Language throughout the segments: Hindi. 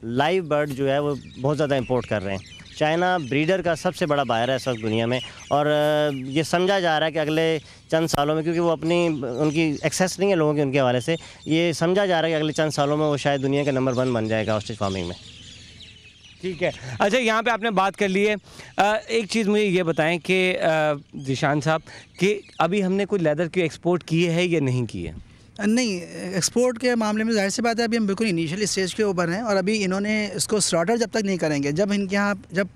लाइव बर्ड जो है वो बहुत ज़्यादा इंपोर्ट कर रहे हैं। चाइना ब्रीडर का सबसे बड़ा बायर है इस वक्त दुनिया में, और ये समझा जा रहा है कि अगले चंद सालों में, क्योंकि वो उनकी एक्सेस नहीं है लोगों की उनके हवाले से, ये समझा जा रहा है कि अगले चंद सालों में वो शायद दुनिया का नंबर 1 बन जाएगा ऑस्ट्रिच फार्मिंग में। ठीक है। अच्छा, यहाँ पे आपने बात कर ली है, एक चीज़ मुझे ये बताएं कि ज़ीशान साहब कि अभी हमने कोई लेदर की एक्सपोर्ट की है या नहीं की है? नहीं, एक्सपोर्ट के मामले में जाहिर सी बात है अभी हम बिल्कुल इनिशियल स्टेज के ऊपर हैं, और अभी इन्होंने इसको स्लॉटर जब तक नहीं करेंगे, जब इनके यहाँ जब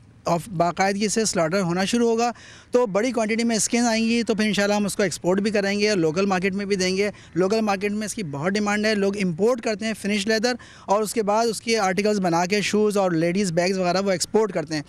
बाकायदगी से स्लॉटर होना शुरू होगा तो बड़ी क्वांटिटी में स्किन आएंगी, तो फिर इंशाल्लाह हम उसको एक्सपोर्ट भी करेंगे और लोकल मार्केट में भी देंगे। लोकल मार्केट में इसकी बहुत डिमांड है, लोग इंपोर्ट करते हैं फिनिश लेदर, और उसके बाद उसके आर्टिकल्स बना के शूज़ और लेडीज़ बैग्स वगैरह वो एक्सपोर्ट करते हैं।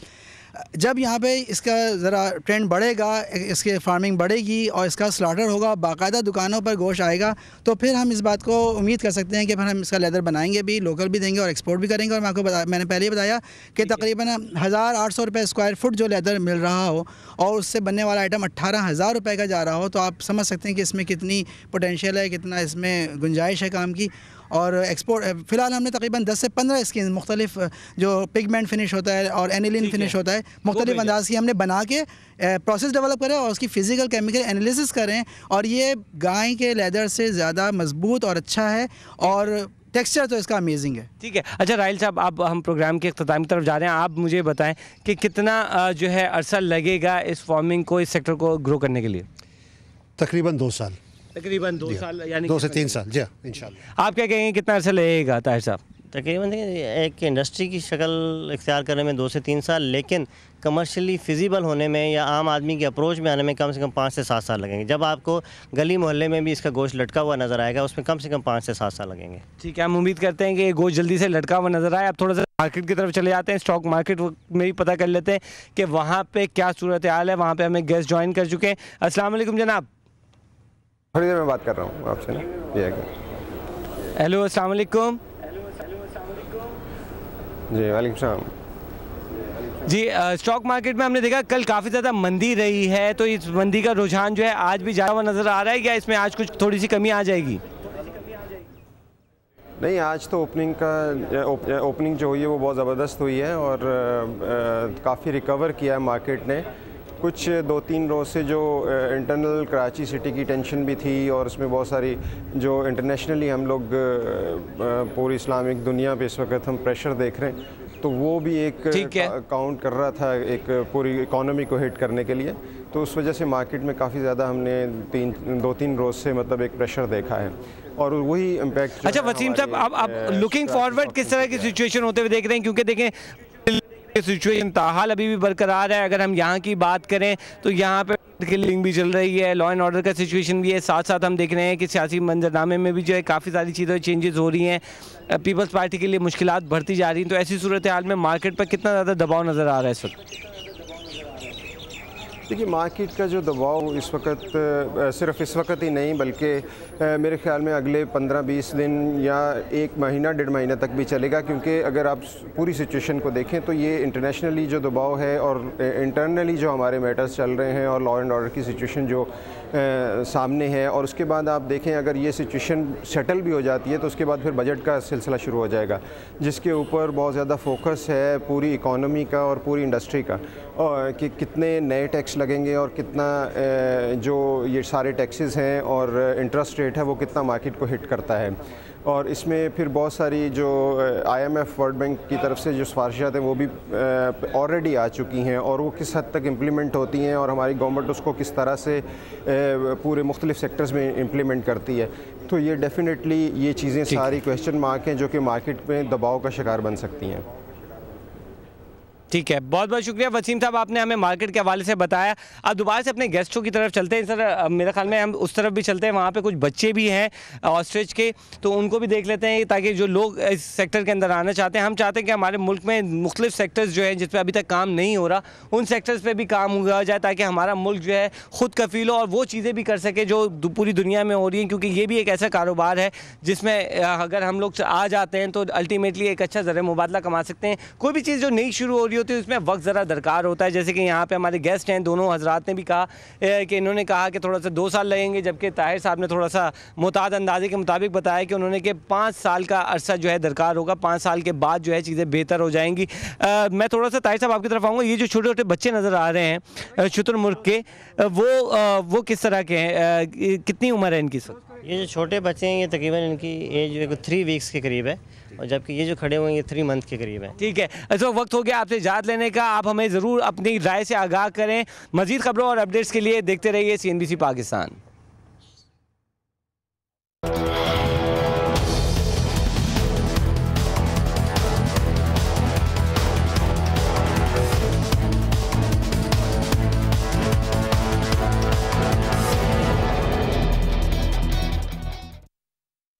जब यहाँ पे इसका ज़रा ट्रेंड बढ़ेगा, इसके फार्मिंग बढ़ेगी और इसका स्लॉटर होगा, बाकायदा दुकानों पर गोश्त आएगा, तो फिर हम इस बात को उम्मीद कर सकते हैं कि फिर हम इसका लेदर बनाएंगे भी, लोकल भी देंगे और एक्सपोर्ट भी करेंगे। और मैंने पहले ही बताया कि तकरीबन 1800 रुपये स्क्वायर फुट जो लेदर मिल रहा हो और उससे बनने वाला आइटम 18,000 रुपये का जा रहा हो, तो आप समझ सकते हैं कि इसमें कितनी पोटेंशियल है, कितना इसमें गुंजाइश है काम की। और एक्सपोर्ट फ़िलहाल हमने तकरीबन 10 से 15 स्किन मुख्तलिफ जो पिगमेंट फिनिश होता है और एनिलिन फिनिश होता है, मुख्तलिफ अंदाज़ की हमने बना के प्रोसेस डेवलप करें और उसकी फ़िज़िकल केमिकल एनालिसिस करें, और ये गाय के लेदर से ज़्यादा मजबूत और अच्छा है, और टेक्सचर तो इसका अमेजिंग है। ठीक है। अच्छा राहिल साहब, अब हम प्रोग्राम के अख्ताम की तरफ जा रहे हैं, आप मुझे बताएं कि कितना जो है अरसा लगेगा इस फार्मिंग को, इस सेक्टर को ग्रो करने के लिए? तकरीबन 2 साल। तकरीबन 2 साल, यानी 2 से 3 साल, जी इंशाल्लाह। आप क्या कहेंगे कितना अर्सा लगेगा ताहिर साहब? तकरीबन एक इंडस्ट्री की शक्ल इख्तियार करने में 2 से 3 साल, लेकिन कमर्शियली फिजिबल होने में या आम आदमी की अप्रोच में आने में कम से कम 5 से 7 साल लगेंगे। जब आपको गली मोहल्ले में भी इसका गोश्त लटका हुआ नज़र आएगा, उसमें कम से कम 5 से 7 साल लगेंगे। ठीक है, हम उम्मीद करते हैं कि ये गोश्त जल्दी से लटका हुआ नज़र आए। अब थोड़ा सा मार्केट की तरफ चले जाते हैं, स्टॉक मार्केट में भी पता कर लेते हैं कि वहाँ पर क्या सूरत हाल है। वहाँ पर हमें गेस्ट ज्वाइन कर चुके हैं। अस्सलाम वालेकुम जनाब। थोड़ी देर में बात कर रहा हूँ आपसे ना, ये है कि हेलो, अस्सलाम वालेकुम। जी वालेकुम सलाम। जी, स्टॉक मार्केट में हमने देखा कल काफ़ी ज़्यादा मंदी रही है, तो इस मंदी का रुझान जो है आज भी ज़्यादा हुआ नज़र आ रहा है, क्या इसमें आज कुछ थोड़ी सी कमी आ जाएगी? नहीं, आज तो ओपनिंग जो हुई है वो बहुत ज़बरदस्त हुई है और काफ़ी रिकवर किया है मार्केट ने। कुछ 2-3 रोज़ से जो इंटरनल कराची सिटी की टेंशन भी थी और उसमें बहुत सारी जो इंटरनेशनली हम लोग पूरी इस्लामिक दुनिया पे इस वक्त हम प्रेशर देख रहे हैं, तो वो भी एक काउंट कर रहा था एक पूरी इकॉनमी को हिट करने के लिए। तो उस वजह से मार्केट में काफ़ी ज़्यादा हमने 2-3 रोज़ से मतलब एक प्रेशर देखा है और वही इम्पैक्ट। अच्छा वसीम साहब, आप लुकिंग फॉरवर्ड किस तरह की सिचुएशन होते हुए देख रहे हैं? क्योंकि देखें सिचुएशन ताहाल अभी भी बरकरार है। अगर हम यहाँ की बात करें तो यहाँ पे किलिंग भी चल रही है, लॉ एंड ऑर्डर का सिचुएशन भी है, साथ साथ हम देख रहे हैं कि सियासी मंजरनामे में भी जो है काफ़ी सारी चीज़ें चेंजेस हो रही हैं, पीपल्स पार्टी के लिए मुश्किलात बढ़ती जा रही हैं। तो ऐसी सूरत हाल में मार्केट पर कितना ज़्यादा दबाव नज़र आ रहा है इस वक्त? देखिए, मार्केट का जो दबाव इस वक्त सिर्फ इस वक्त ही नहीं बल्कि मेरे ख्याल में अगले 15-20 दिन या 1 महीना 1.5 महीना तक भी चलेगा, क्योंकि अगर आप पूरी सिचुएशन को देखें तो ये इंटरनेशनली जो दबाव है और इंटरनली जो हमारे मैटर्स चल रहे हैं और लॉ एंड ऑर्डर की सिचुएशन जो सामने है, और उसके बाद आप देखें अगर ये सिचुएशन सेटल भी हो जाती है तो उसके बाद फिर बजट का सिलसिला शुरू हो जाएगा, जिसके ऊपर बहुत ज़्यादा फोकस है पूरी इकॉनमी का और पूरी इंडस्ट्री का, और कि कितने नए टैक्स लगेंगे और कितना जो ये सारे टैक्सेस हैं और इंटरेस्ट रेट है वो कितना मार्केट को हिट करता है। और इसमें फिर बहुत सारी जो IMF वर्ल्ड बैंक की तरफ से जो सिफारिशात हैं वो भी ऑलरेडी आ चुकी हैं और वो किस हद तक इम्प्लीमेंट होती हैं और हमारी गवर्नमेंट उसको किस तरह से पूरे मुख्तलिफ सेक्टर्स में इम्प्लीमेंट करती है। तो ये डेफिनेटली ये चीज़ें सारी क्वेश्चन मार्क हैं जो कि मार्केट में दबाव का शिकार बन सकती हैं। ठीक है, बहुत बहुत शुक्रिया वसीम साहब, आपने हमें मार्केट के हवाले से बताया। अब दोबारा से अपने गेस्टों की तरफ चलते हैं सर। मेरे ख्याल में हम उस तरफ भी चलते हैं, वहाँ पे कुछ बच्चे भी हैं ऑस्ट्रिच के, तो उनको भी देख लेते हैं ताकि जो लोग इस सेक्टर के अंदर आना चाहते हैं, हम चाहते हैं कि हमारे मुल्क में मुख्तलिफ सेक्टर्स जो हैं जिस पर अभी तक काम नहीं हो रहा, उन सेक्टर्स पर भी काम हो जाए ताकि हमारा मुल्क जो है ख़ुद कफ़ील हो और वो चीज़ें भी कर सके जो पूरी दुनिया में हो रही हैं, क्योंकि ये भी एक ऐसा कारोबार है जिसमें अगर हम लोग आ जाते हैं तो अल्टीमेटली एक अच्छा ज़र मुबादला कमा सकते हैं। कोई भी चीज़ जो नई शुरू हो रही होती है उसमें वक्त ज़रा दरकार होता है। जैसे कि यहाँ पे हमारे गेस्ट हैं, दोनों हजरात ने भी कहा कि इन्होंने कहा कि थोड़ा सा 2 साल लगेंगे, जबकि ताहिर साहब ने थोड़ा सा मुताद अंदाजे के मुताबिक बताया कि उन्होंने कि 5 साल का अरसा जो है दरकार होगा, 5 साल के बाद जो है चीज़ें बेहतर हो जाएंगी। मैं थोड़ा सा ताहिर साहब आपकी तरफ आऊँगा। ये जो छोटे छोटे बच्चे नज़र आ रहे हैं शुतुरमुर्ग के, वो किस तरह के हैं, कितनी उम्र है इनकी इस वक्त? ये जो छोटे बच्चे हैं ये तकरीबन इनकी एज 3 वीक्स के करीब है, और जबकि ये जो खड़े हुए हैं ये 3 मंथ के करीब है। ठीक है, तो वक्त हो गया आपसे इजाज़त लेने का। आप हमें ज़रूर अपनी राय से आगाह करें। मज़ीद खबरों और अपडेट्स के लिए देखते रहिए CNBC पाकिस्तान।